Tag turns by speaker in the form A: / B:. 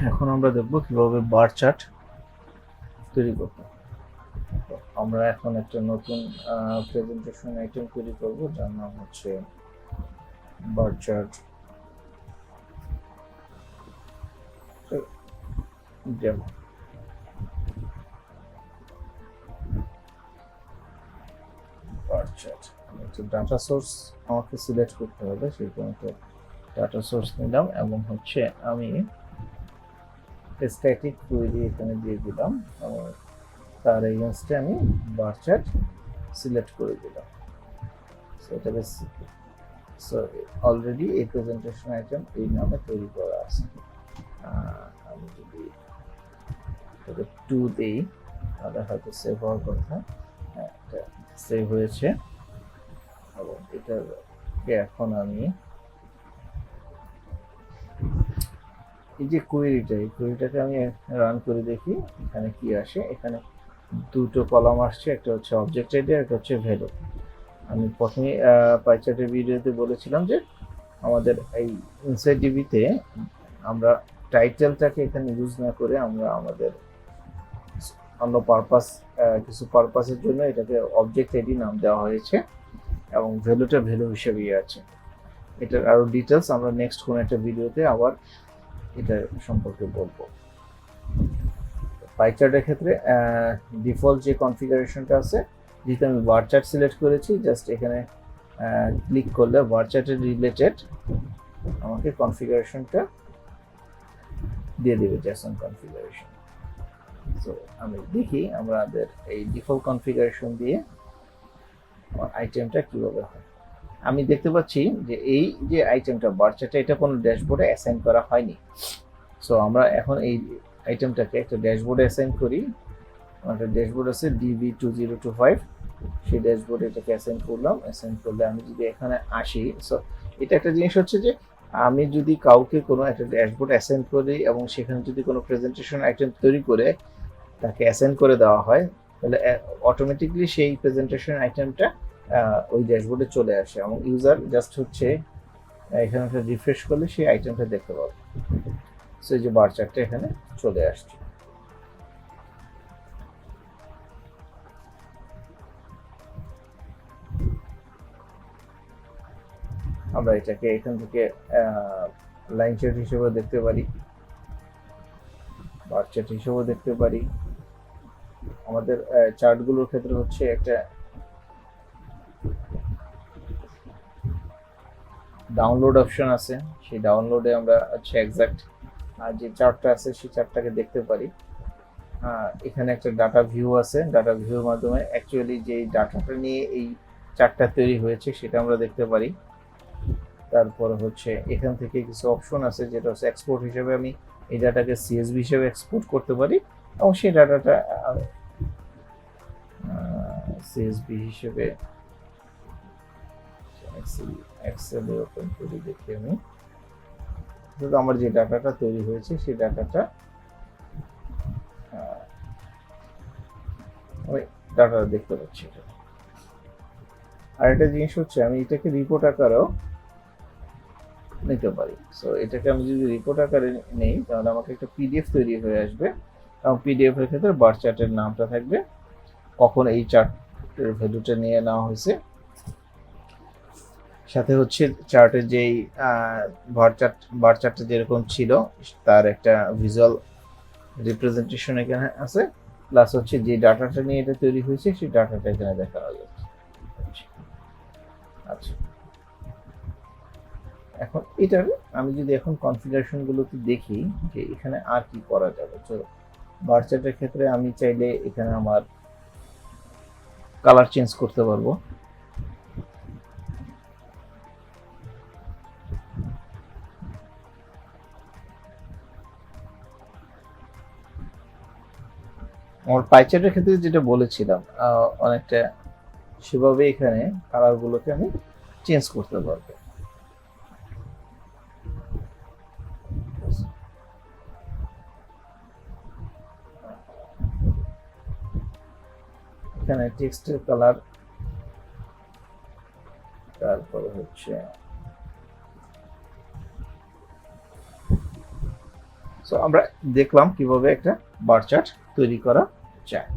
A: এখন আমরা দেখব কিভাবে বার চার্ট তৈরি করতে হয়। তো আমরা এখন একটা নতুন প্রেজেন্টেশন আইটেম তৈরি করব, যার নাম হচ্ছে bar chart demo. Bar chart একটা ডাটা সোর্স আমাকে সিলেক্ট করতে হবে, সেরকম একটা ডাটা সোর্স নিলাম এবং হচ্ছে আমি স্ট্যাটিক কোয়েরি এখানে দিয়ে দিলাম এবং তার এগেনস্টে আমি বার চার্ট সিলেক্ট করে দিলাম। সো এটাকে সো অলরেডি এই প্রেজেন্টেশন আইটেম এই নামে তৈরি করা আছে। আমি যদি এটাকে 2 দিই তাহলে হয়তো সেভ হওয়ার কথা। হ্যাঁ, এটা সেভ হয়েছে এবং এটাকে এখন আমি এই যে কোয়েরিটাকে আমি রান করে দেখি এখানে কি আসে। এখানে দুটো কলাম আসছে, একটা হচ্ছে অবজেক্ট আইডি, একটা হচ্ছে ভ্যালু। আমি প্রথমে পাইচার্টের ভিডিওতে বলেছিলাম যে আমাদের এই ইনসাইড ডিবিতে আমরা টাইটেলটাকে এখানে ইউজ না করে আমরা আমাদের অন্য কিছু পারপাসের জন্য এটাকে অবজেক্ট আইডি নাম দেওয়া হয়েছে এবং ভ্যালুটা ভ্যালু হিসেবেই আছে। এটার আরো ডিটেলস আমরা নেক্সট কোন একটা ভিডিওতে আবার এটা সম্পর্কে বলবো। পাই চার্টের ক্ষেত্রে ডিফল্ট যে কনফিগারেশনটা আছে, যেহেতু আমি বার চার্ট সিলেক্ট করেছি, জাস্ট এখানে ক্লিক করলে বার চার্টের রিলেটেড আমাকে কনফিগারেশনটা দিয়ে দেবে, জেসন কনফিগারেশন। তো আমি দেখি আমাদের এই ডিফল্ট কনফিগারেশন দিয়ে আমার আইটেমটা কিভাবে হয়। আমি দেখতে পাচ্ছি যে এই যে আইটেমটা বার চার্টে, এটা কোনো ড্যাশবোর্ডে অ্যাসাইন করা হয়নি। সো আমরা এখন এই আইটেমটাকে একটা ড্যাশবোর্ডে অ্যাসাইন করি। একটা ড্যাশবোর্ড আছে DB2025, সেই ড্যাশবোর্ডে এটাকে অ্যাসাইন করলাম। অ্যাসাইন করলে আমি যদি এখানে আসি, সো এটা একটা জিনিস হচ্ছে যে আমি যদি কাউকে কোনো একটা ড্যাশবোর্ড অ্যাসাইন করি এবং সেখানে যদি কোনো প্রেজেন্টেশন আইটেম তৈরি করে তাকে অ্যাসাইন করে দেওয়া হয়, তাহলে অটোমেটিকলি সেই প্রেজেন্টেশন আইটেমটা ওই ড্যাশবোর্ডে চলে আসে এবং ইউজার জাস্ট হচ্ছে এখানে একটা রিফ্রেশ করলে সেই আইটেমটা দেখতে পাবে। সো এই যে বার চার্টটা এখানে চলে আসছে। আমরা এটাকে এখান থেকে লাইন চার্ট হিসেবে দেখতে পারি, বার চার্ট হিসেবেও দেখতে পারি। আমাদের চার্টগুলোর ক্ষেত্রে হচ্ছে একটা ডাউনলোড অপশন আছে, সেই ডাউনলোডে আমরা হচ্ছে এক্সাক্ট যে চার্টটা আছে সেই চার্টটাকে দেখতে পারি। এখানে একটা ডাটা ভিউ আছে, ডাটা ভিউর মাধ্যমে অ্যাকচুয়ালি যে ডাটাটা নিয়ে এই চার্টটা তৈরি হয়েছে সেটা আমরা দেখতে পারি। তারপর হচ্ছে এখান থেকে কিছু অপশন আছে, যেটা হচ্ছে এক্সপোর্ট হিসেবে আমি এই ডাটাকে সিএসভি হিসেবে এক্সপোর্ট করতে পারি এবং সেই ডাটাটা সিএসভি হিসেবে এক্সেলে ওপেন করে দেখি আমি। আমার যে ডাটাটা তৈরি হয়েছে সেই ডাটাটা আমি ডাটা দেখতে পাচ্ছি। আর একটা জিনিস হচ্ছে আমি এটাকে রিপোর্ট আকারেও নিতে পারি। সো এটাকে আমি যদি রিপোর্ট আকারে নেই তাহলে আমাকে একটা পিডিএফ তৈরি হয়ে আসবে এবং পিডিএফ এর ক্ষেত্রে বার চার্টের নামটা থাকবে, কখন এই চার্টের ভ্যালুটা নিয়ে নেওয়া হয়েছে, সাথে হচ্ছে চার্টের যেই বার চার্টটা যেরকম ছিল তার একটা ভিজুয়াল রিপ্রেজেন্টেশন এখানে আছে, প্লাস হচ্ছে যে ডাটাটা নিয়ে এটা তৈরি হয়েছে সেই ডাটাটা এখানে দেখানো যাচ্ছে। আচ্ছা, এখন এটার আমি যদি এখন কনফিগারেশন গুলোতে দেখি যে এখানে আর কি করা যাবে। তো বার চার্টের ক্ষেত্রে আমি চাইলে এখানে আমার কালার চেঞ্জ করতে পারবো। আমার পাই চার্টের ক্ষেত্রে যেটা বলেছিলাম অনেকটা সেভাবে এখানে কালার গুলোকে আমি চেঞ্জ করতে পারবো। এখানে টেক্সটের কালার, তারপরে হচ্ছে সো আমরা দেখলাম কিভাবে একটা বার চার্ট তৈরি করা যায়।